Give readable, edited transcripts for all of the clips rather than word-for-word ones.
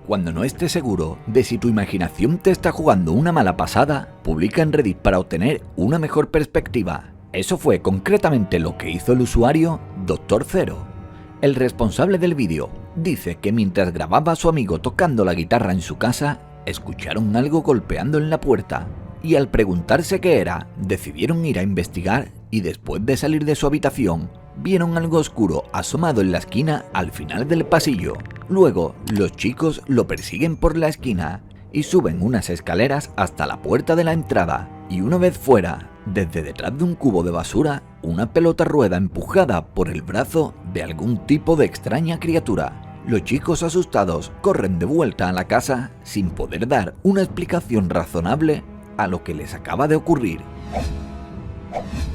Cuando no estés seguro de si tu imaginación te está jugando una mala pasada, publica en Reddit para obtener una mejor perspectiva. Eso fue concretamente lo que hizo el usuario Dr. Zero. El responsable del vídeo dice que mientras grababa a su amigo tocando la guitarra en su casa, escucharon algo golpeando en la puerta y al preguntarse qué era, decidieron ir a investigar y después de salir de su habitación, vieron algo oscuro asomado en la esquina al final del pasillo. Luego, los chicos lo persiguen por la esquina y suben unas escaleras hasta la puerta de la entrada y una vez fuera, desde detrás de un cubo de basura, una pelota rueda empujada por el brazo de algún tipo de extraña criatura. Los chicos asustados corren de vuelta a la casa sin poder dar una explicación razonable a lo que les acaba de ocurrir.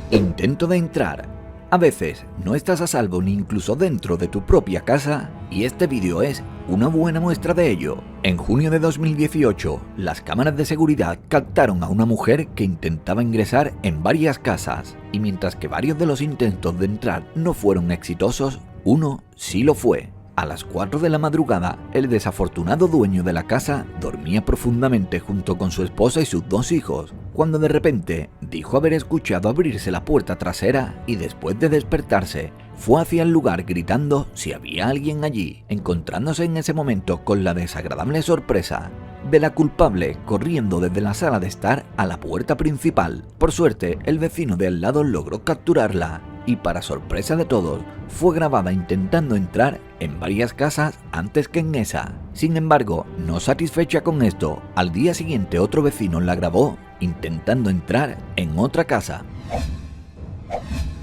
Intento de entrar. A veces no estás a salvo ni incluso dentro de tu propia casa y este vídeo es una buena muestra de ello. En junio de 2018, las cámaras de seguridad captaron a una mujer que intentaba ingresar en varias casas y mientras que varios de los intentos de entrar no fueron exitosos, uno sí lo fue. A las 4 de la madrugada, el desafortunado dueño de la casa dormía profundamente junto con su esposa y sus 2 hijos, cuando de repente dijo haber escuchado abrirse la puerta trasera y después de despertarse, fue hacia el lugar gritando si había alguien allí, encontrándose en ese momento con la desagradable sorpresa de la culpable corriendo desde la sala de estar a la puerta principal. Por suerte, el vecino de al lado logró capturarla y para sorpresa de todos, fue grabada intentando entrar en varias casas antes que en esa. Sin embargo, no satisfecha con esto, al día siguiente otro vecino la grabó intentando entrar en otra casa.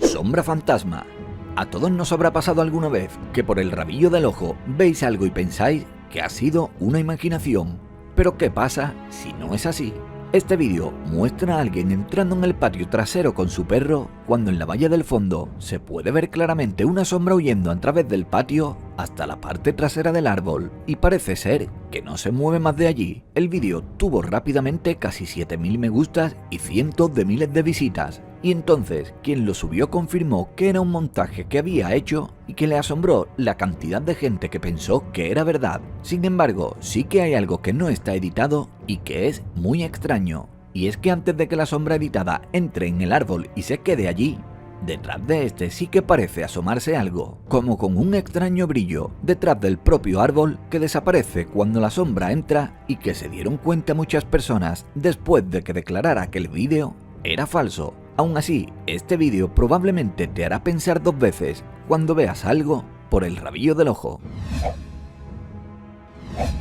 Sombra fantasma. A todos nos habrá pasado alguna vez que por el rabillo del ojo veis algo y pensáis que ha sido una imaginación. Pero ¿qué pasa si no es así? Este vídeo muestra a alguien entrando en el patio trasero con su perro cuando en la valla del fondo se puede ver claramente una sombra huyendo a través del patio hasta la parte trasera del árbol y parece ser que no se mueve más de allí. El vídeo tuvo rápidamente casi 7000 me gustas y cientos de miles de visitas y entonces quien lo subió confirmó que era un montaje que había hecho y que le asombró la cantidad de gente que pensó que era verdad. Sin embargo, sí que hay algo que no está editado y que es muy extraño, y es que antes de que la sombra editada entre en el árbol y se quede allí, detrás de este sí que parece asomarse algo, como con un extraño brillo detrás del propio árbol que desaparece cuando la sombra entra y que se dieron cuenta muchas personas después de que declarara que el vídeo era falso. Aún así, este vídeo probablemente te hará pensar 2 veces cuando veas algo por el rabillo del ojo.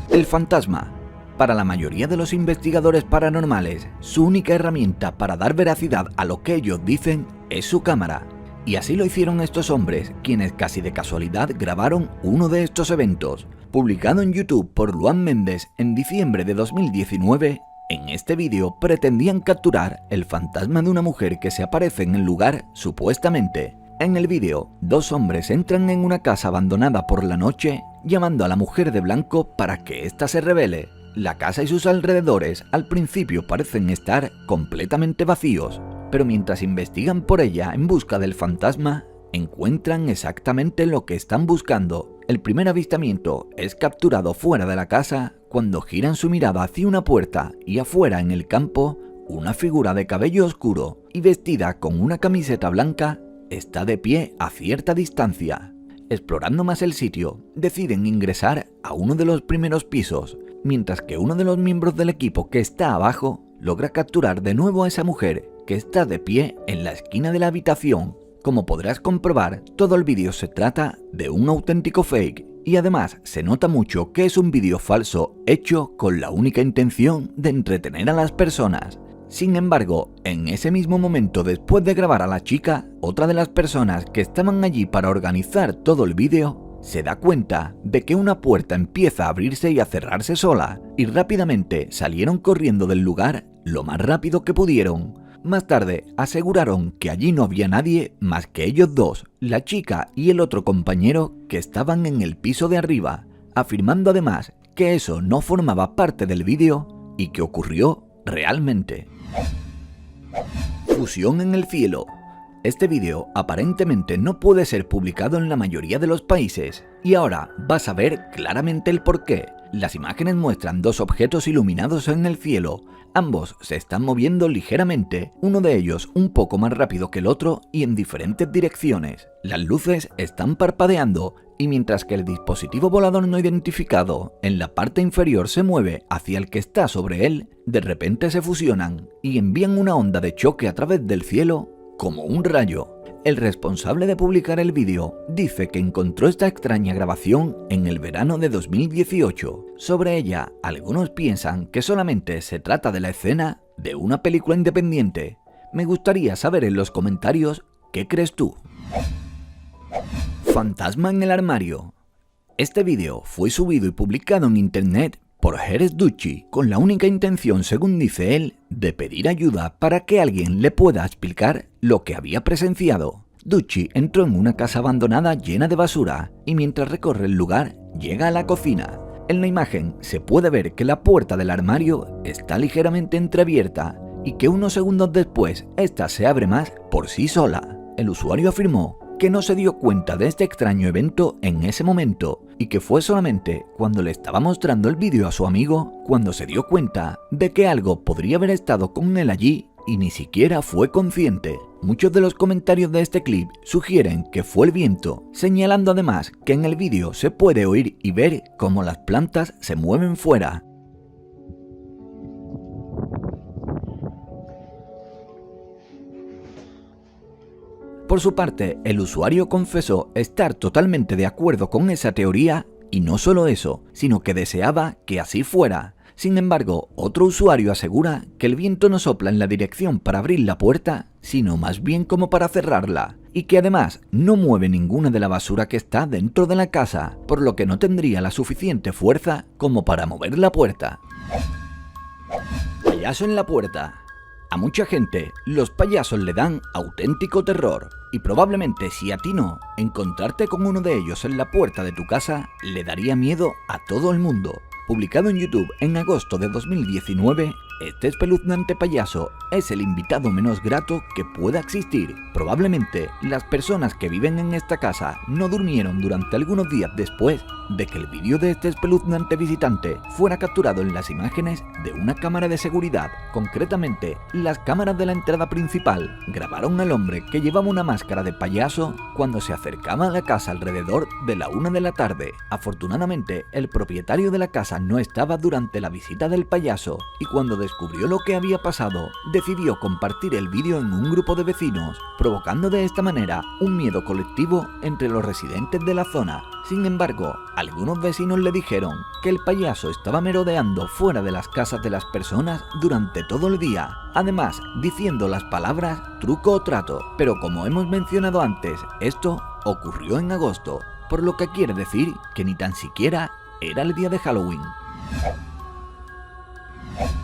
El fantasma. Para la mayoría de los investigadores paranormales, su única herramienta para dar veracidad a lo que ellos dicen es su cámara. Y así lo hicieron estos hombres, quienes casi de casualidad grabaron uno de estos eventos. Publicado en YouTube por Luan Méndez en diciembre de 2019, en este vídeo pretendían capturar el fantasma de una mujer que se aparece en el lugar supuestamente. En el vídeo, 2 hombres entran en una casa abandonada por la noche, llamando a la mujer de blanco para que ésta se revele. La casa y sus alrededores al principio parecen estar completamente vacíos, pero mientras investigan por ella en busca del fantasma, encuentran exactamente lo que están buscando. El primer avistamiento es capturado fuera de la casa cuando giran su mirada hacia una puerta y afuera en el campo, una figura de cabello oscuro y vestida con una camiseta blanca está de pie a cierta distancia. Explorando más el sitio, deciden ingresar a uno de los primeros pisos, mientras que uno de los miembros del equipo que está abajo logra capturar de nuevo a esa mujer que está de pie en la esquina de la habitación. Como podrás comprobar, todo el vídeo se trata de un auténtico fake y además se nota mucho que es un vídeo falso hecho con la única intención de entretener a las personas. Sin embargo, en ese mismo momento después de grabar a la chica, otra de las personas que estaban allí para organizar todo el vídeo se da cuenta de que una puerta empieza a abrirse y a cerrarse sola y rápidamente salieron corriendo del lugar lo más rápido que pudieron. Más tarde aseguraron que allí no había nadie más que ellos 2, la chica y el otro compañero que estaban en el piso de arriba, afirmando además que eso no formaba parte del vídeo y que ocurrió realmente. Fusión en el cielo. Este vídeo aparentemente no puede ser publicado en la mayoría de los países y ahora vas a ver claramente el porqué. Las imágenes muestran dos objetos iluminados en el cielo. Ambos se están moviendo ligeramente, uno de ellos un poco más rápido que el otro y en diferentes direcciones. Las luces están parpadeando y mientras que el dispositivo volador no identificado en la parte inferior se mueve hacia el que está sobre él, de repente se fusionan y envían una onda de choque a través del cielo como un rayo. El responsable de publicar el vídeo dice que encontró esta extraña grabación en el verano de 2018. Sobre ella, algunos piensan que solamente se trata de la escena de una película independiente. Me gustaría saber en los comentarios qué crees tú. Fantasma en el armario. Este vídeo fue subido y publicado en internet por Jerez Ducci con la única intención, según dice él, de pedir ayuda para que alguien le pueda explicar lo que había presenciado. Ducci entró en una casa abandonada llena de basura y mientras recorre el lugar llega a la cocina. En la imagen se puede ver que la puerta del armario está ligeramente entreabierta y que unos segundos después esta se abre más por sí sola. El usuario afirmó que no se dio cuenta de este extraño evento en ese momento y que fue solamente cuando le estaba mostrando el vídeo a su amigo cuando se dio cuenta de que algo podría haber estado con él allí y ni siquiera fue consciente. Muchos de los comentarios de este clip sugieren que fue el viento, señalando además que en el vídeo se puede oír y ver cómo las plantas se mueven fuera. Por su parte, el usuario confesó estar totalmente de acuerdo con esa teoría y no solo eso, sino que deseaba que así fuera. Sin embargo, otro usuario asegura que el viento no sopla en la dirección para abrir la puerta, sino más bien como para cerrarla, y que además no mueve ninguna de la basura que está dentro de la casa, por lo que no tendría la suficiente fuerza como para mover la puerta. Payaso en la puerta. A mucha gente, los payasos le dan auténtico terror, y probablemente si a ti no, encontrarte con uno de ellos en la puerta de tu casa le daría miedo a todo el mundo. Publicado en YouTube en agosto de 2019, este espeluznante payaso es el invitado menos grato que pueda existir. Probablemente las personas que viven en esta casa no durmieron durante algunos días después de que el vídeo de este espeluznante visitante fuera capturado en las imágenes de una cámara de seguridad. Concretamente, las cámaras de la entrada principal grabaron al hombre que llevaba una máscara de payaso cuando se acercaba a la casa alrededor de la 1 de la tarde. Afortunadamente, el propietario de la casa no estaba durante la visita del payaso y cuando descubrió lo que había pasado, decidió compartir el vídeo en un grupo de vecinos, provocando de esta manera un miedo colectivo entre los residentes de la zona. Sin embargo, algunos vecinos le dijeron que el payaso estaba merodeando fuera de las casas de las personas durante todo el día, además diciendo las palabras truco o trato, pero como hemos mencionado antes, esto ocurrió en agosto, por lo que quiere decir que ni tan siquiera era el día de Halloween.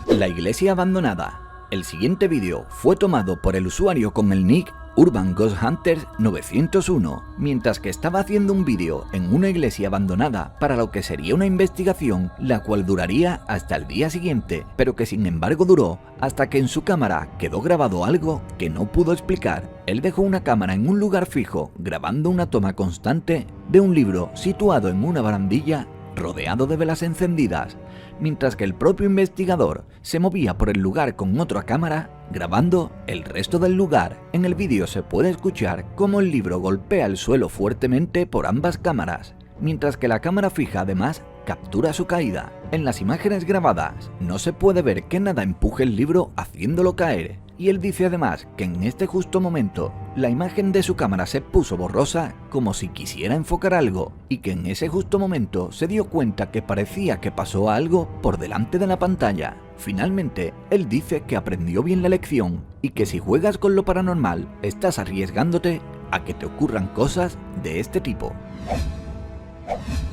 La iglesia abandonada. El siguiente vídeo fue tomado por el usuario con el nick Urban Ghost Hunters 901, mientras que estaba haciendo un vídeo en una iglesia abandonada para lo que sería una investigación, la cual duraría hasta el día siguiente, pero que sin embargo duró hasta que en su cámara quedó grabado algo que no pudo explicar. Él dejó una cámara en un lugar fijo, grabando una toma constante de un libro situado en una barandilla rodeado de velas encendidas, mientras que el propio investigador se movía por el lugar con otra cámara, grabando el resto del lugar. En el vídeo se puede escuchar cómo el libro golpea el suelo fuertemente por ambas cámaras, mientras que la cámara fija además captura su caída. En las imágenes grabadas no se puede ver que nada empuje el libro haciéndolo caer, y él dice además que en este justo momento la imagen de su cámara se puso borrosa como si quisiera enfocar algo y que en ese justo momento se dio cuenta que parecía que pasó algo por delante de la pantalla. Finalmente, él dice que aprendió bien la lección y que si juegas con lo paranormal estás arriesgándote a que te ocurran cosas de este tipo.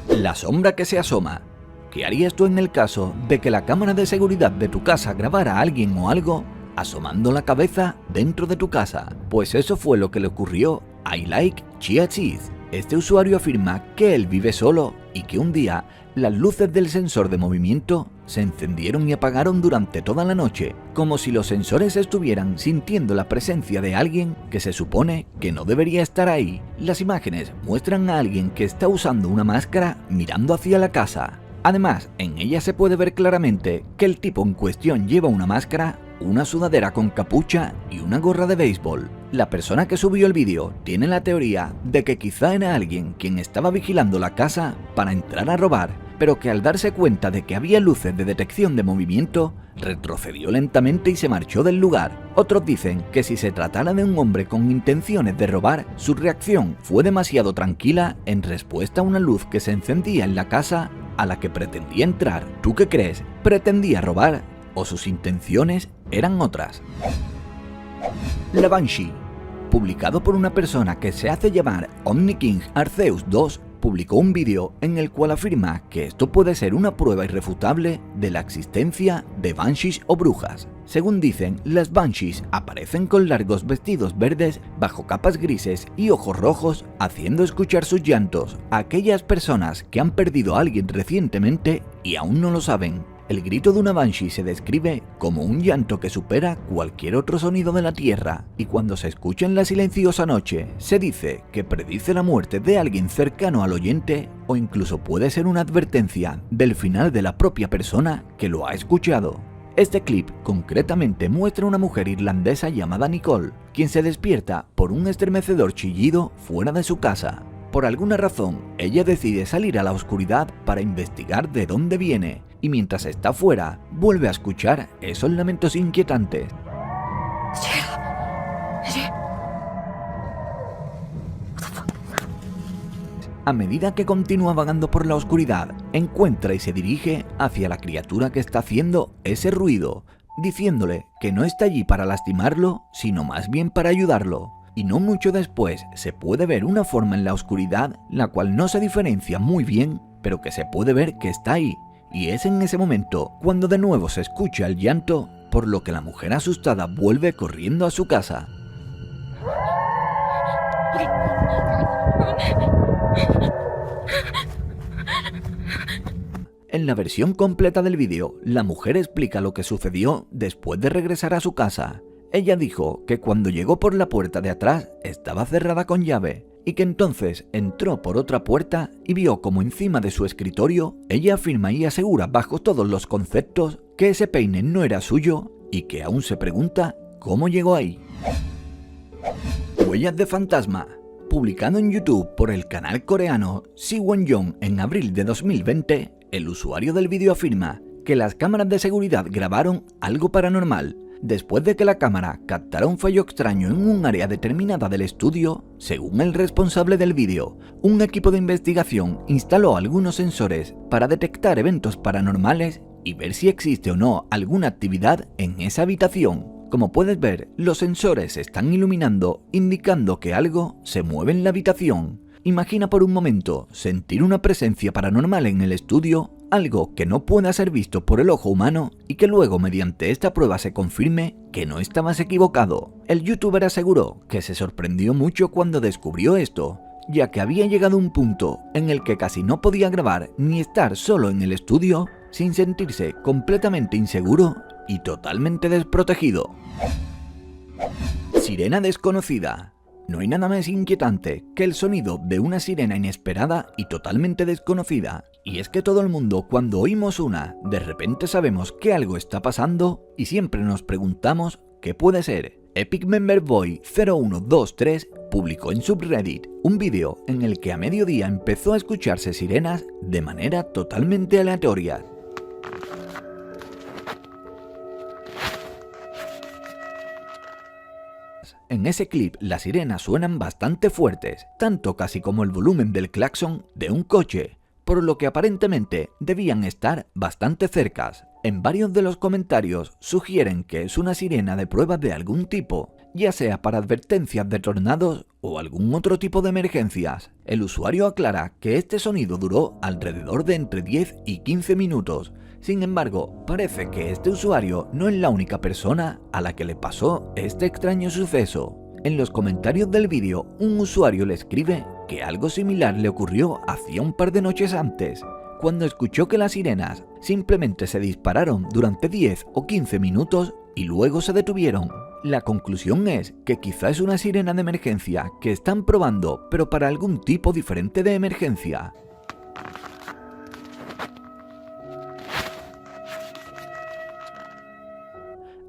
La sombra que se asoma. ¿Qué harías tú en el caso de que la cámara de seguridad de tu casa grabara a alguien o algo asomando la cabeza dentro de tu casa? Pues eso fue lo que le ocurrió a I Like Chia Cheese. Este usuario afirma que él vive solo y que un día las luces del sensor de movimiento se encendieron y apagaron durante toda la noche, como si los sensores estuvieran sintiendo la presencia de alguien que se supone que no debería estar ahí. Las imágenes muestran a alguien que está usando una máscara mirando hacia la casa. Además, en ella se puede ver claramente que el tipo en cuestión lleva una máscara, una sudadera con capucha y una gorra de béisbol. La persona que subió el vídeo tiene la teoría de que quizá era alguien quien estaba vigilando la casa para entrar a robar, pero que al darse cuenta de que había luces de detección de movimiento, retrocedió lentamente y se marchó del lugar. Otros dicen que si se tratara de un hombre con intenciones de robar, su reacción fue demasiado tranquila en respuesta a una luz que se encendía en la casa a la que pretendía entrar. ¿Tú qué crees? ¿Pretendía robar o sus intenciones eran otras? La Banshee, publicado por una persona que se hace llamar Omni King Arceus 2, publicó un vídeo en el cual afirma que esto puede ser una prueba irrefutable de la existencia de Banshees o brujas. Según dicen, las Banshees aparecen con largos vestidos verdes bajo capas grises y ojos rojos, haciendo escuchar sus llantos a aquellas personas que han perdido a alguien recientemente y aún no lo saben. El grito de una Banshee se describe como un llanto que supera cualquier otro sonido de la tierra, y cuando se escucha en la silenciosa noche, se dice que predice la muerte de alguien cercano al oyente, o incluso puede ser una advertencia del final de la propia persona que lo ha escuchado. Este clip concretamente muestra a una mujer irlandesa llamada Nicole, quien se despierta por un estremecedor chillido fuera de su casa. Por alguna razón, ella decide salir a la oscuridad para investigar de dónde viene, y mientras está fuera, vuelve a escuchar esos lamentos inquietantes. A medida que continúa vagando por la oscuridad, encuentra y se dirige hacia la criatura que está haciendo ese ruido, diciéndole que no está allí para lastimarlo, sino más bien para ayudarlo. Y no mucho después se puede ver una forma en la oscuridad, la cual no se diferencia muy bien, pero que se puede ver que está ahí. Y es en ese momento cuando de nuevo se escucha el llanto, por lo que la mujer asustada vuelve corriendo a su casa. En la versión completa del vídeo, la mujer explica lo que sucedió después de regresar a su casa. Ella dijo que cuando llegó por la puerta de atrás estaba cerrada con llave, y que entonces entró por otra puerta y vio como encima de su escritorio ella afirma y asegura bajo todos los conceptos que ese peine no era suyo y que aún se pregunta cómo llegó ahí. Huellas de fantasma, publicado en YouTube por el canal coreano Siwon-Young en abril de 2020, el usuario del vídeo afirma que las cámaras de seguridad grabaron algo paranormal. Después de que la cámara captara un fallo extraño en un área determinada del estudio, según el responsable del vídeo, un equipo de investigación instaló algunos sensores para detectar eventos paranormales y ver si existe o no alguna actividad en esa habitación. Como puedes ver, los sensores se están iluminando, indicando que algo se mueve en la habitación. Imagina por un momento sentir una presencia paranormal en el estudio, algo que no pueda ser visto por el ojo humano y que luego mediante esta prueba se confirme que no estabas equivocado. El youtuber aseguró que se sorprendió mucho cuando descubrió esto, ya que había llegado a un punto en el que casi no podía grabar ni estar solo en el estudio sin sentirse completamente inseguro y totalmente desprotegido. Sirena desconocida. No hay nada más inquietante que el sonido de una sirena inesperada y totalmente desconocida. Y es que todo el mundo, cuando oímos una, de repente sabemos que algo está pasando y siempre nos preguntamos qué puede ser. Epic Member Boy 0123 publicó en subreddit un vídeo en el que a mediodía empezó a escucharse sirenas de manera totalmente aleatoria. En ese clip las sirenas suenan bastante fuertes, tanto casi como el volumen del claxon de un coche, por lo que aparentemente debían estar bastante cercas. En varios de los comentarios sugieren que es una sirena de prueba de algún tipo, ya sea para advertencias de tornados o algún otro tipo de emergencias. El usuario aclara que este sonido duró alrededor de entre 10 y 15 minutos. Sin embargo, parece que este usuario no es la única persona a la que le pasó este extraño suceso. En los comentarios del vídeo, un usuario le escribe que algo similar le ocurrió hacía un par de noches antes, cuando escuchó que las sirenas simplemente se dispararon durante 10 o 15 minutos y luego se detuvieron. La conclusión es que quizá es una sirena de emergencia que están probando, pero para algún tipo diferente de emergencia.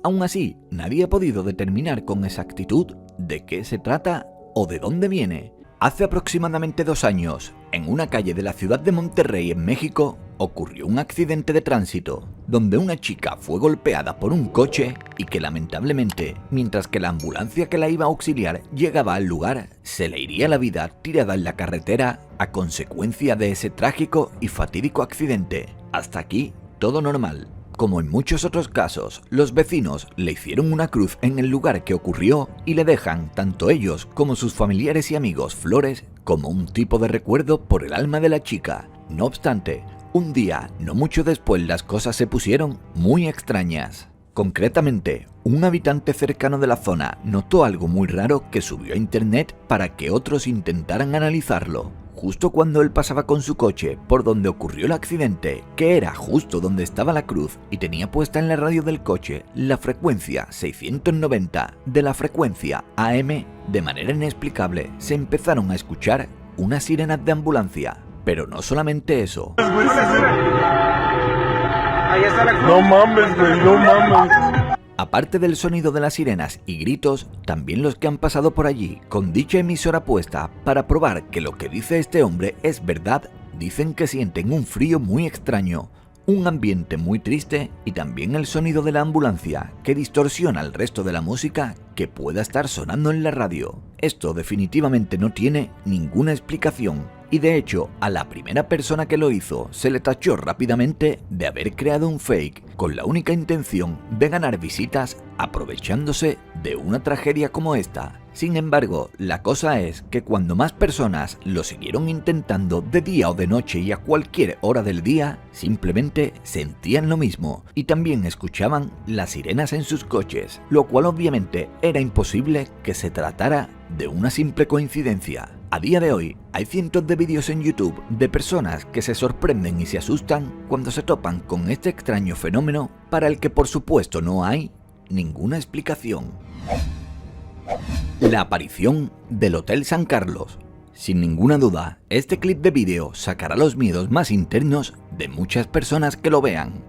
Aún así, nadie ha podido determinar con exactitud de qué se trata o de dónde viene. Hace aproximadamente 2 años, en una calle de la ciudad de Monterrey, en México, ocurrió un accidente de tránsito, donde una chica fue golpeada por un coche y que lamentablemente, mientras que la ambulancia que la iba a auxiliar llegaba al lugar, se le iría la vida tirada en la carretera a consecuencia de ese trágico y fatídico accidente. Hasta aquí, todo normal. Como en muchos otros casos, los vecinos le hicieron una cruz en el lugar que ocurrió y le dejan, tanto ellos como sus familiares y amigos, flores como un tipo de recuerdo por el alma de la chica. No obstante, un día, no mucho después, las cosas se pusieron muy extrañas. Concretamente, un habitante cercano de la zona notó algo muy raro que subió a internet para que otros intentaran analizarlo. Justo cuando él pasaba con su coche por donde ocurrió el accidente, que era justo donde estaba la cruz, y tenía puesta en la radio del coche la frecuencia 690 de la frecuencia AM, de manera inexplicable se empezaron a escuchar unas sirenas de ambulancia. Pero no solamente eso. No mames, güey, no mames. Aparte del sonido de las sirenas y gritos, también los que han pasado por allí con dicha emisora puesta para probar que lo que dice este hombre es verdad, dicen que sienten un frío muy extraño, un ambiente muy triste y también el sonido de la ambulancia que distorsiona el resto de la música que pueda estar sonando en la radio. Esto definitivamente no tiene ninguna explicación. Y de hecho, a la primera persona que lo hizo se le tachó rápidamente de haber creado un fake con la única intención de ganar visitas aprovechándose de una tragedia como esta. Sin embargo, la cosa es que cuando más personas lo siguieron intentando de día o de noche y a cualquier hora del día, simplemente sentían lo mismo y también escuchaban las sirenas en sus coches, lo cual obviamente era imposible que se tratara de una simple coincidencia. A día de hoy, hay cientos de vídeos en YouTube de personas que se sorprenden y se asustan cuando se topan con este extraño fenómeno para el que por supuesto no hay ninguna explicación. La aparición del Hotel San Carlos. Sin ninguna duda, este clip de vídeo sacará los miedos más internos de muchas personas que lo vean.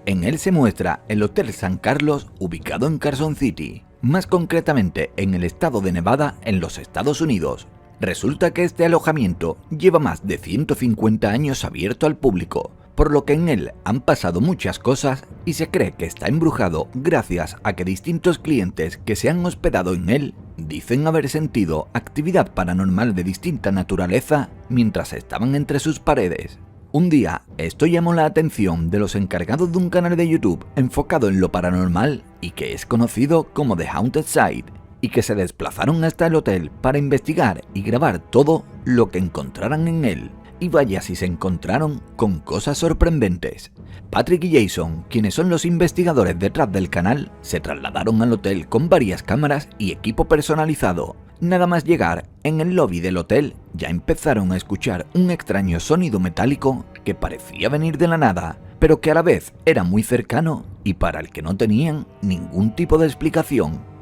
En él se muestra el Hotel San Carlos ubicado en Carson City, más concretamente en el estado de Nevada, en los Estados Unidos. Resulta que este alojamiento lleva más de 150 años abierto al público, por lo que en él han pasado muchas cosas y se cree que está embrujado gracias a que distintos clientes que se han hospedado en él dicen haber sentido actividad paranormal de distinta naturaleza mientras estaban entre sus paredes. Un día, esto llamó la atención de los encargados de un canal de YouTube enfocado en lo paranormal y que es conocido como The Haunted Side, y que se desplazaron hasta el hotel para investigar y grabar todo lo que encontraran en él. Y vaya si se encontraron con cosas sorprendentes. Patrick y Jason, quienes son los investigadores detrás del canal, se trasladaron al hotel con varias cámaras y equipo personalizado. Nada más llegar, en el lobby del hotel ya empezaron a escuchar un extraño sonido metálico que parecía venir de la nada, pero que a la vez era muy cercano y para el que no tenían ningún tipo de explicación.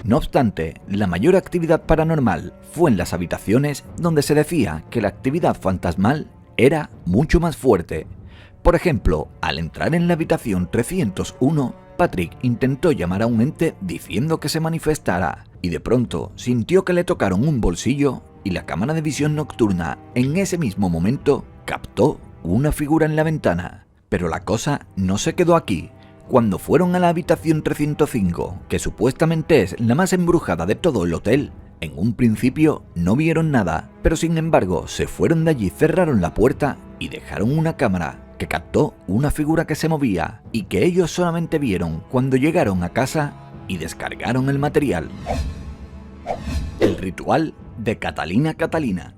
No obstante, la mayor actividad paranormal fue en las habitaciones donde se decía que la actividad fantasmal era mucho más fuerte. Por ejemplo, al entrar en la habitación 301, Patrick intentó llamar a un ente diciendo que se manifestara, y de pronto sintió que le tocaron un bolsillo y la cámara de visión nocturna en ese mismo momento captó una figura en la ventana. Pero la cosa no se quedó aquí. Cuando fueron a la habitación 305, que supuestamente es la más embrujada de todo el hotel, en un principio no vieron nada, pero sin embargo se fueron de allí, cerraron la puerta y dejaron una cámara que captó una figura que se movía y que ellos solamente vieron cuando llegaron a casa y descargaron el material. El ritual de Catalina Catalina.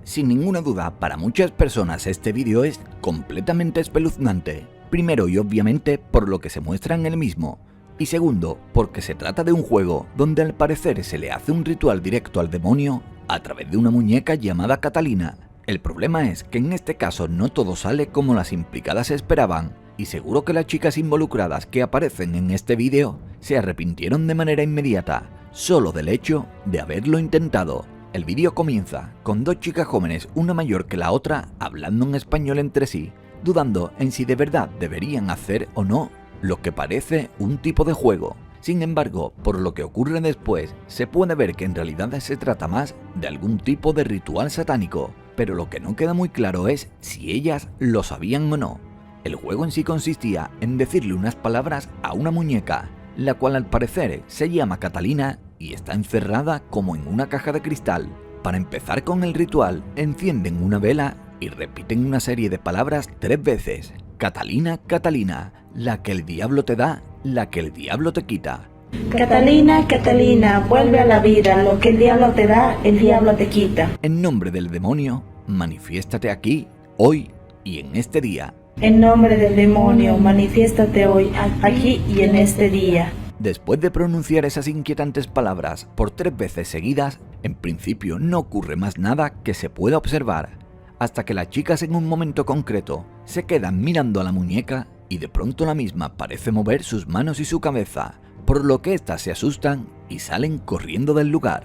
Sin ninguna duda, para muchas personas este vídeo es completamente espeluznante. Primero y obviamente por lo que se muestra en el mismo, y segundo porque se trata de un juego donde al parecer se le hace un ritual directo al demonio a través de una muñeca llamada Catalina. El problema es que en este caso no todo sale como las implicadas esperaban, y seguro que las chicas involucradas que aparecen en este vídeo se arrepintieron de manera inmediata, solo del hecho de haberlo intentado. El vídeo comienza con dos chicas jóvenes, una mayor que la otra, hablando en español entre sí. dudando en si de verdad deberían hacer o no lo que parece un tipo de juego. Sin embargo, por lo que ocurre después, se puede ver que en realidad se trata más de algún tipo de ritual satánico, pero lo que no queda muy claro es si ellas lo sabían o no. El juego en sí consistía en decirle unas palabras a una muñeca, la cual al parecer se llama Catalina y está encerrada como en una caja de cristal. Para empezar con el ritual, encienden una vela y repiten una serie de palabras 3 veces. Catalina, Catalina, la que el diablo te da, la que el diablo te quita. Catalina, Catalina, vuelve a la vida, lo que el diablo te da, el diablo te quita. En nombre del demonio, manifiéstate aquí, hoy y en este día. En nombre del demonio, manifiéstate hoy, aquí y en este día. Después de pronunciar esas inquietantes palabras por 3 veces seguidas, en principio no ocurre más nada que se pueda observar, hasta que las chicas en un momento concreto se quedan mirando a la muñeca y de pronto la misma parece mover sus manos y su cabeza, por lo que éstas se asustan y salen corriendo del lugar.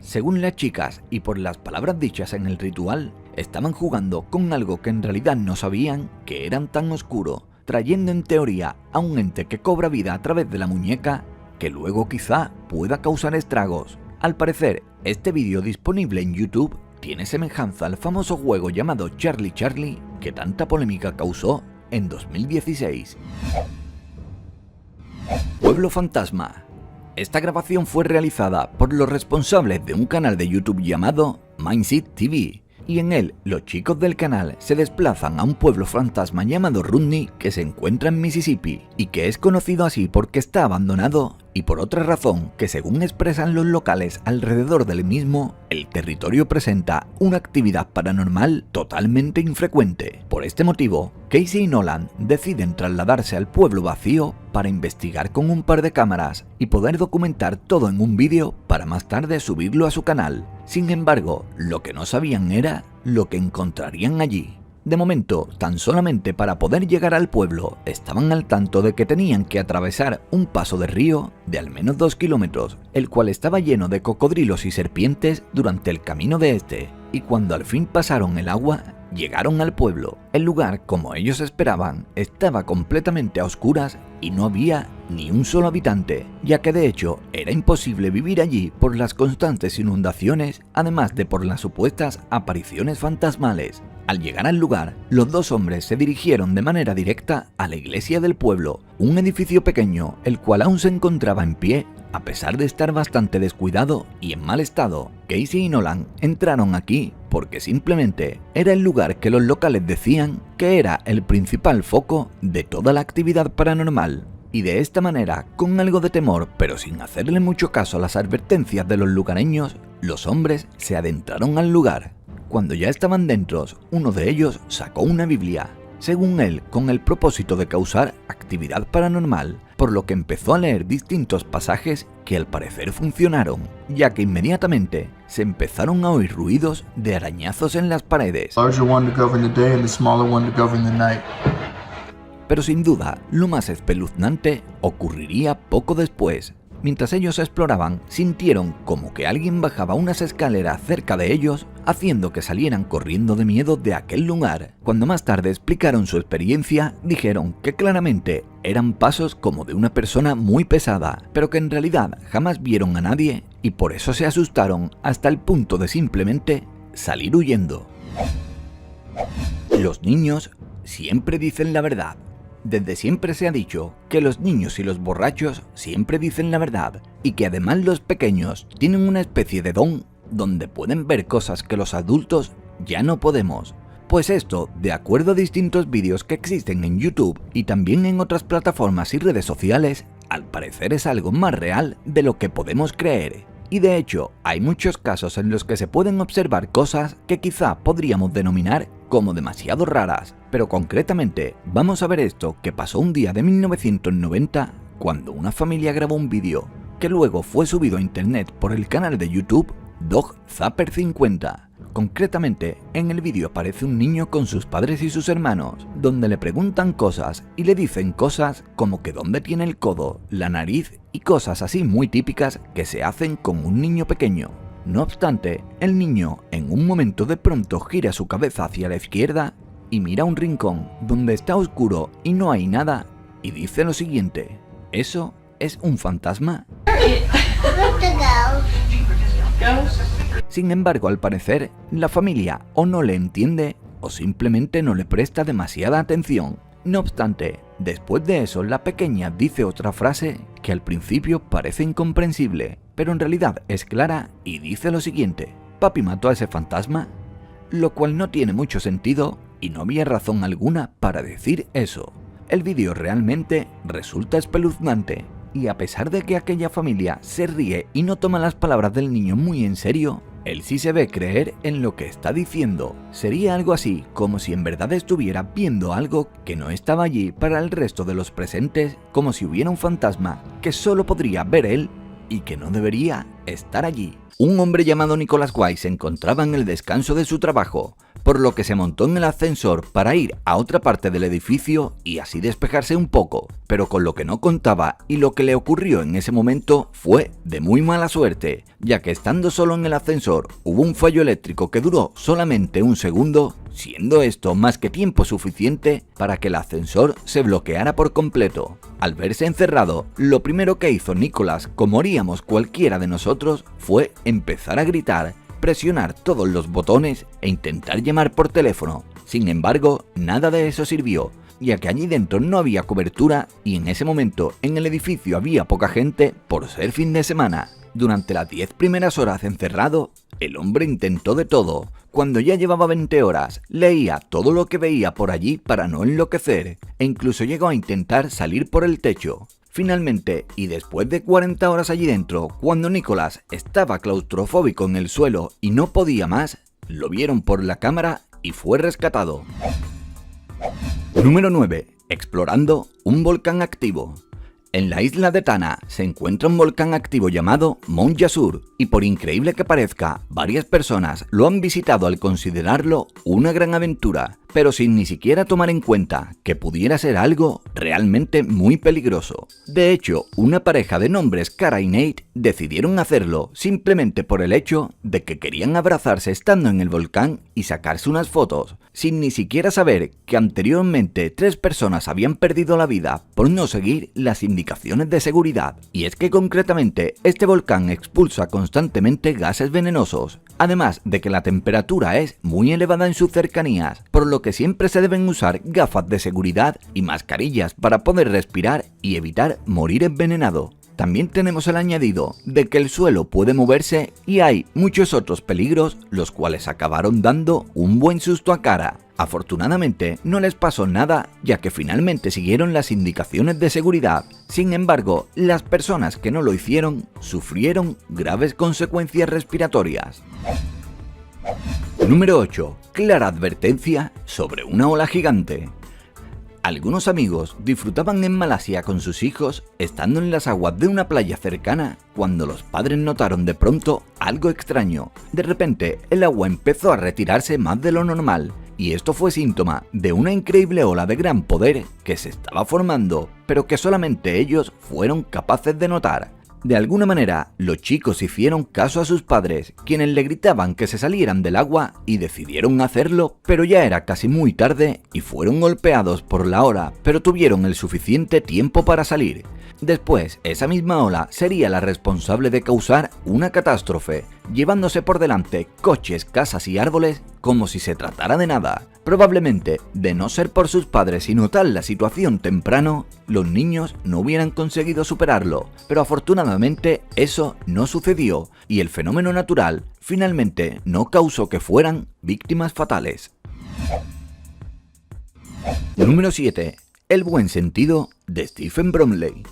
Según las chicas y por las palabras dichas en el ritual, estaban jugando con algo que en realidad no sabían que eran tan oscuro, trayendo en teoría a un ente que cobra vida a través de la muñeca, que luego quizá pueda causar estragos. Al parecer, este vídeo disponible en YouTube tiene semejanza al famoso juego llamado Charlie Charlie que tanta polémica causó en 2016. Pueblo Fantasma. Esta grabación fue realizada por los responsables de un canal de YouTube llamado Mindseed TV, y en él los chicos del canal se desplazan a un pueblo fantasma llamado Rodney que se encuentra en Mississippi y que es conocido así porque está abandonado y por otra razón que, según expresan los locales alrededor del mismo, el territorio presenta una actividad paranormal totalmente infrecuente. Por este motivo, Casey y Nolan deciden trasladarse al pueblo vacío para investigar con un par de cámaras y poder documentar todo en un vídeo para más tarde subirlo a su canal. Sin embargo, lo que no sabían era lo que encontrarían allí. De momento, tan solamente para poder llegar al pueblo, estaban al tanto de que tenían que atravesar un paso de río de al menos 2 kilómetros, el cual estaba lleno de cocodrilos y serpientes durante el camino de este, y cuando al fin pasaron el agua, llegaron al pueblo. El lugar, como ellos esperaban, estaba completamente a oscuras y no había ni un solo habitante, ya que de hecho era imposible vivir allí por las constantes inundaciones, además de por las supuestas apariciones fantasmales. Al llegar al lugar, los dos hombres se dirigieron de manera directa a la iglesia del pueblo, un edificio pequeño, el cual aún se encontraba en pie, a pesar de estar bastante descuidado y en mal estado. Casey y Nolan entraron aquí porque simplemente era el lugar que los locales decían que era el principal foco de toda la actividad paranormal. Y de esta manera, con algo de temor, pero sin hacerle mucho caso a las advertencias de los lugareños, los hombres se adentraron al lugar. Cuando ya estaban dentro, uno de ellos sacó una Biblia, según él con el propósito de causar actividad paranormal, por lo que empezó a leer distintos pasajes que al parecer funcionaron, ya que inmediatamente se empezaron a oír ruidos de arañazos en las paredes. Pero sin duda, lo más espeluznante ocurriría poco después. Mientras ellos exploraban, sintieron como que alguien bajaba unas escaleras cerca de ellos, haciendo que salieran corriendo de miedo de aquel lugar. Cuando más tarde explicaron su experiencia, dijeron que claramente eran pasos como de una persona muy pesada, pero que en realidad jamás vieron a nadie y por eso se asustaron hasta el punto de simplemente salir huyendo. Los niños siempre dicen la verdad. Desde siempre se ha dicho que los niños y los borrachos siempre dicen la verdad y que además los pequeños tienen una especie de don donde pueden ver cosas que los adultos ya no podemos. Pues esto, de acuerdo a distintos vídeos que existen en YouTube y también en otras plataformas y redes sociales, al parecer es algo más real de lo que podemos creer. Y de hecho, hay muchos casos en los que se pueden observar cosas que quizá podríamos denominar como demasiado raras, pero concretamente vamos a ver esto que pasó un día de 1990 cuando una familia grabó un vídeo que luego fue subido a internet por el canal de YouTube Dog Zapper 50. Concretamente, en el vídeo aparece un niño con sus padres y sus hermanos, donde le preguntan cosas y le dicen cosas como que dónde tiene el codo, la nariz y cosas así muy típicas que se hacen con un niño pequeño. No obstante, el niño en un momento de pronto gira su cabeza hacia la izquierda y mira un rincón donde está oscuro y no hay nada y dice lo siguiente: ¿eso es un fantasma? Sin embargo, al parecer, la familia o no le entiende o simplemente no le presta demasiada atención. No obstante, después de eso, la pequeña dice otra frase que al principio parece incomprensible, pero en realidad es clara y dice lo siguiente: ¿Papi mató a ese fantasma? Lo cual no tiene mucho sentido y no había razón alguna para decir eso. El vídeo realmente resulta espeluznante y a pesar de que aquella familia se ríe y no toma las palabras del niño muy en serio, él sí se ve creer en lo que está diciendo. Sería algo así como si en verdad estuviera viendo algo que no estaba allí para el resto de los presentes, como si hubiera un fantasma que solo podría ver él y que no debería estar allí. Un hombre llamado Nicholas White se encontraba en el descanso de su trabajo, por lo que se montó en el ascensor para ir a otra parte del edificio y así despejarse un poco, pero con lo que no contaba y lo que le ocurrió en ese momento fue de muy mala suerte, ya que estando solo en el ascensor hubo un fallo eléctrico que duró solamente un segundo, siendo esto más que tiempo suficiente para que el ascensor se bloqueara por completo. Al verse encerrado, lo primero que hizo Nicholas, como haríamos cualquiera de nosotros, fue empezar a gritar, presionar todos los botones e intentar llamar por teléfono. Sin embargo, nada de eso sirvió, ya que allí dentro no había cobertura y en ese momento en el edificio había poca gente por ser fin de semana. Durante las 10 primeras horas encerrado, el hombre intentó de todo. Cuando ya llevaba 20 horas, leía todo lo que veía por allí para no enloquecer, e incluso llegó a intentar salir por el techo. Finalmente, y después de 40 horas allí dentro, cuando Nicholas estaba claustrofóbico en el suelo y no podía más, lo vieron por la cámara y fue rescatado. Número 9. Explorando un volcán activo. En la isla de Tana se encuentra un volcán activo llamado Mount Yasur y por increíble que parezca, varias personas lo han visitado al considerarlo una gran aventura, pero sin ni siquiera tomar en cuenta que pudiera ser algo realmente muy peligroso. De hecho, una pareja de nombres Cara y Nate decidieron hacerlo simplemente por el hecho de que querían abrazarse estando en el volcán y sacarse unas fotos, sin ni siquiera saber que anteriormente 3 personas habían perdido la vida por no seguir las indicaciones de seguridad. Y es que concretamente este volcán expulsa constantemente gases venenosos, además de que la temperatura es muy elevada en sus cercanías, por lo que siempre se deben usar gafas de seguridad y mascarillas para poder respirar y evitar morir envenenado. También tenemos el añadido de que el suelo puede moverse y hay muchos otros peligros, los cuales acabaron dando un buen susto a Cara. Afortunadamente no les pasó nada, ya que finalmente siguieron las indicaciones de seguridad. Sin embargo, las personas que no lo hicieron sufrieron graves consecuencias respiratorias. Número 8. Clara advertencia sobre una ola gigante. Algunos amigos disfrutaban en Malasia con sus hijos estando en las aguas de una playa cercana cuando los padres notaron de pronto algo extraño. De repente, el agua empezó a retirarse más de lo normal y esto fue síntoma de una increíble ola de gran poder que se estaba formando, pero que solamente ellos fueron capaces de notar. De alguna manera, los chicos hicieron caso a sus padres, quienes le gritaban que se salieran del agua y decidieron hacerlo, pero ya era casi muy tarde y fueron golpeados por la ola, pero tuvieron el suficiente tiempo para salir. Después, esa misma ola sería la responsable de causar una catástrofe, llevándose por delante coches, casas y árboles como si se tratara de nada. Probablemente, de no ser por sus padres y notar la situación temprano, los niños no hubieran conseguido superarlo, pero afortunadamente eso no sucedió y el fenómeno natural finalmente no causó que fueran víctimas fatales. Número 7. El buen sentido de Stephen Bromley.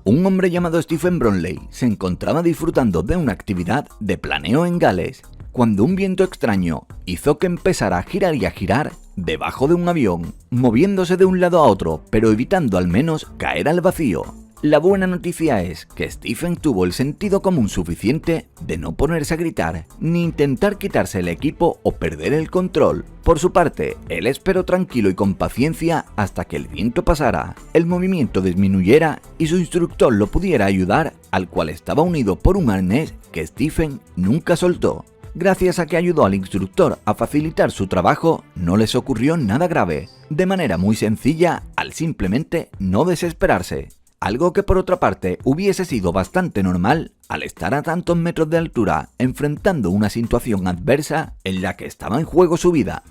Un hombre llamado Stephen Bromley se encontraba disfrutando de una actividad de planeo en Gales, cuando un viento extraño hizo que empezara a girar y a girar debajo de un avión, moviéndose de un lado a otro, pero evitando al menos caer al vacío. La buena noticia es que Stephen tuvo el sentido común suficiente de no ponerse a gritar, ni intentar quitarse el equipo o perder el control. Por su parte, él esperó tranquilo y con paciencia hasta que el viento pasara, el movimiento disminuyera y su instructor lo pudiera ayudar, al cual estaba unido por un arnés que que Stephen nunca soltó. Gracias a que ayudó al instructor a facilitar su trabajo, no les ocurrió nada grave, de manera muy sencilla al simplemente no desesperarse. Algo que por otra parte hubiese sido bastante normal al estar a tantos metros de altura enfrentando una situación adversa en la que estaba en juego su vida.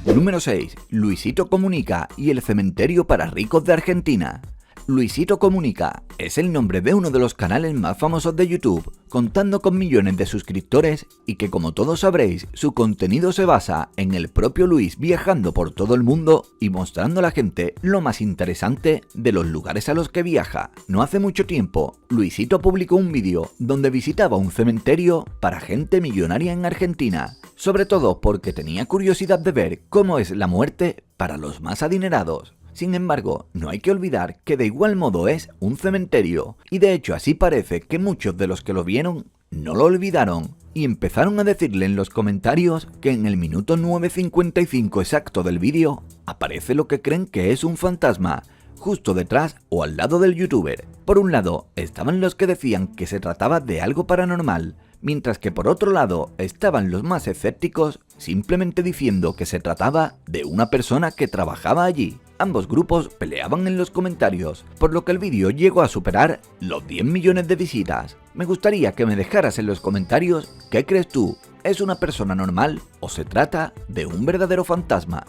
Número 6. Luisito Comunica y el cementerio para ricos de Argentina. Luisito Comunica es el nombre de uno de los canales más famosos de YouTube, contando con millones de suscriptores y que, como todos sabréis, su contenido se basa en el propio Luis viajando por todo el mundo y mostrando a la gente lo más interesante de los lugares a los que viaja. No hace mucho tiempo, Luisito publicó un vídeo donde visitaba un cementerio para gente millonaria en Argentina, sobre todo porque tenía curiosidad de ver cómo es la muerte para los más adinerados. Sin embargo, no hay que olvidar que de igual modo es un cementerio, y de hecho así parece que muchos de los que lo vieron no lo olvidaron, y empezaron a decirle en los comentarios que en el minuto 9:55 exacto del vídeo aparece lo que creen que es un fantasma, justo detrás o al lado del youtuber. Por un lado, estaban los que decían que se trataba de algo paranormal, mientras que por otro lado estaban los más escépticos simplemente diciendo que se trataba de una persona que trabajaba allí. Ambos grupos peleaban en los comentarios, por lo que el vídeo llegó a superar los 10 millones de visitas. Me gustaría que me dejaras en los comentarios qué crees tú, ¿es una persona normal o se trata de un verdadero fantasma?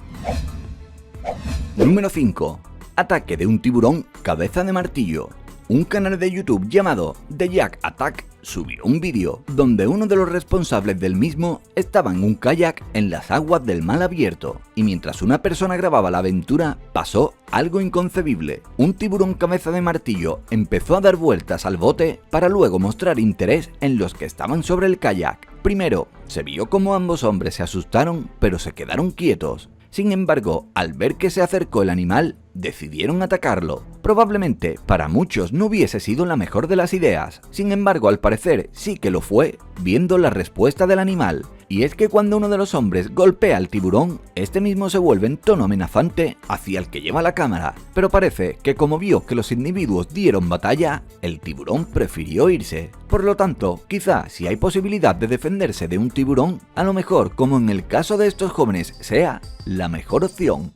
Número 5. Ataque de un tiburón cabeza de martillo. Un canal de YouTube llamado The Jack Attack subió un vídeo donde uno de los responsables del mismo estaba en un kayak en las aguas del mar abierto, y mientras una persona grababa la aventura pasó algo inconcebible. Un tiburón cabeza de martillo empezó a dar vueltas al bote para luego mostrar interés en los que estaban sobre el kayak. Primero, se vio como ambos hombres se asustaron pero se quedaron quietos. Sin embargo, al ver que se acercó el animal, decidieron atacarlo. Probablemente para muchos no hubiese sido la mejor de las ideas, sin embargo al parecer sí que lo fue, viendo la respuesta del animal. Y es que cuando uno de los hombres golpea al tiburón, este mismo se vuelve en tono amenazante hacia el que lleva la cámara, pero parece que como vio que los individuos dieron batalla, el tiburón prefirió irse. Por lo tanto, quizá si hay posibilidad de defenderse de un tiburón, a lo mejor como en el caso de estos jóvenes sea la mejor opción.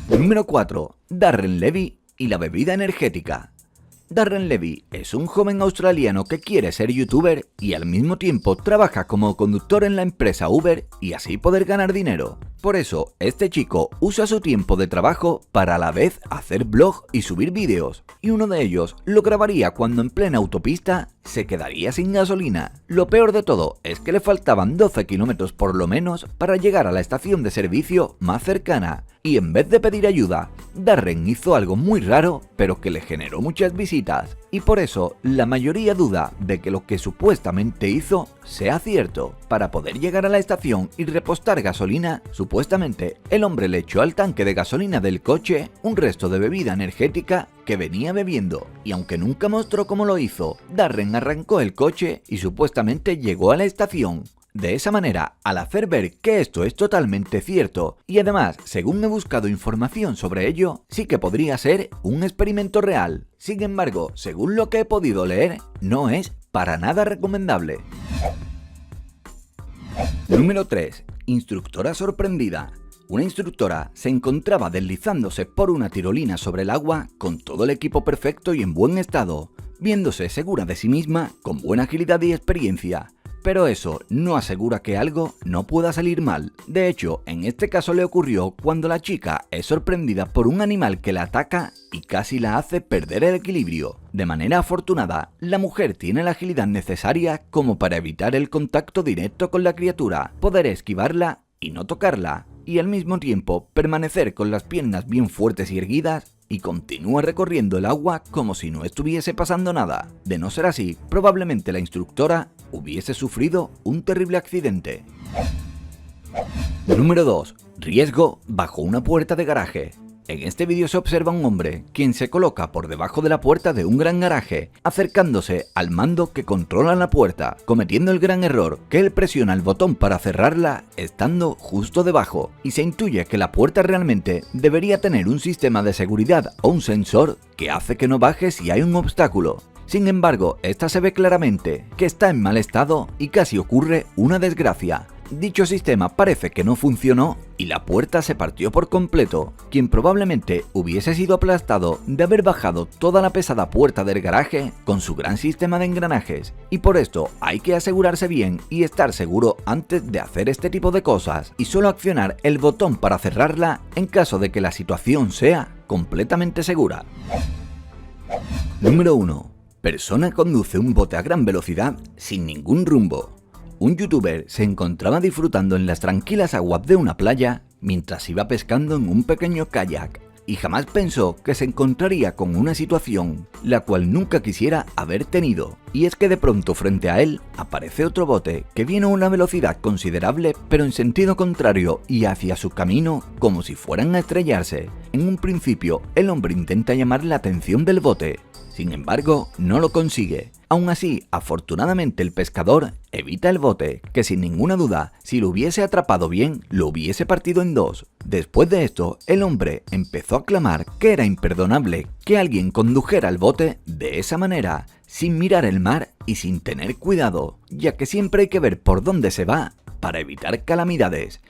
Número 4. Darren Levy y la bebida energética. Darren Levy es un joven australiano que quiere ser youtuber y al mismo tiempo trabaja como conductor en la empresa Uber y así poder ganar dinero. Por eso, este chico usa su tiempo de trabajo para a la vez hacer vlog y subir vídeos, y uno de ellos lo grabaría cuando en plena autopista se quedaría sin gasolina. Lo peor de todo es que le faltaban 12 kilómetros por lo menos para llegar a la estación de servicio más cercana, y en vez de pedir ayuda, Darren hizo algo muy raro pero que le generó muchas visitas, y por eso la mayoría duda de que lo que supuestamente hizo sea cierto. Para poder llegar a la estación y repostar gasolina, supuestamente el hombre le echó al tanque de gasolina del coche un resto de bebida energética que venía bebiendo, y aunque nunca mostró cómo lo hizo, Darren arrancó el coche y supuestamente llegó a la estación. De esa manera, al hacer ver que esto es totalmente cierto, y además, según he buscado información sobre ello, sí que podría ser un experimento real. Sin embargo, según lo que he podido leer, no es para nada recomendable. Número 3. Instructora sorprendida. Una instructora se encontraba deslizándose por una tirolina sobre el agua con todo el equipo perfecto y en buen estado, viéndose segura de sí misma, con buena agilidad y experiencia. Pero eso no asegura que algo no pueda salir mal. De hecho, en este caso le ocurrió cuando la chica es sorprendida por un animal que la ataca y casi la hace perder el equilibrio. De manera afortunada, la mujer tiene la agilidad necesaria como para evitar el contacto directo con la criatura, poder esquivarla y no tocarla, y al mismo tiempo permanecer con las piernas bien fuertes y erguidas, y continúa recorriendo el agua como si no estuviese pasando nada. De no ser así, probablemente la instructora hubiese sufrido un terrible accidente. Número 2. Riesgo bajo una puerta de garaje. En este vídeo se observa un hombre quien se coloca por debajo de la puerta de un gran garaje, acercándose al mando que controla la puerta, cometiendo el gran error que él presiona el botón para cerrarla estando justo debajo, y se intuye que la puerta realmente debería tener un sistema de seguridad o un sensor que hace que no baje si hay un obstáculo. Sin embargo, esta se ve claramente que está en mal estado y casi ocurre una desgracia. Dicho sistema parece que no funcionó y la puerta se partió por completo, quien probablemente hubiese sido aplastado de haber bajado toda la pesada puerta del garaje con su gran sistema de engranajes, y por esto hay que asegurarse bien y estar seguro antes de hacer este tipo de cosas y solo accionar el botón para cerrarla en caso de que la situación sea completamente segura. Número 1. Persona conduce un bote a gran velocidad sin ningún rumbo. Un youtuber se encontraba disfrutando en las tranquilas aguas de una playa mientras iba pescando en un pequeño kayak y jamás pensó que se encontraría con una situación la cual nunca quisiera haber tenido, y es que de pronto frente a él aparece otro bote que viene a una velocidad considerable pero en sentido contrario y hacia su camino como si fueran a estrellarse. En un principio el hombre intenta llamar la atención del bote, sin embargo no lo consigue. Aún así, afortunadamente el pescador evita el bote, que sin ninguna duda, si lo hubiese atrapado bien, lo hubiese partido en dos. Después de esto, el hombre empezó a clamar que era imperdonable que alguien condujera el bote de esa manera, sin mirar el mar y sin tener cuidado, ya que siempre hay que ver por dónde se va para evitar calamidades.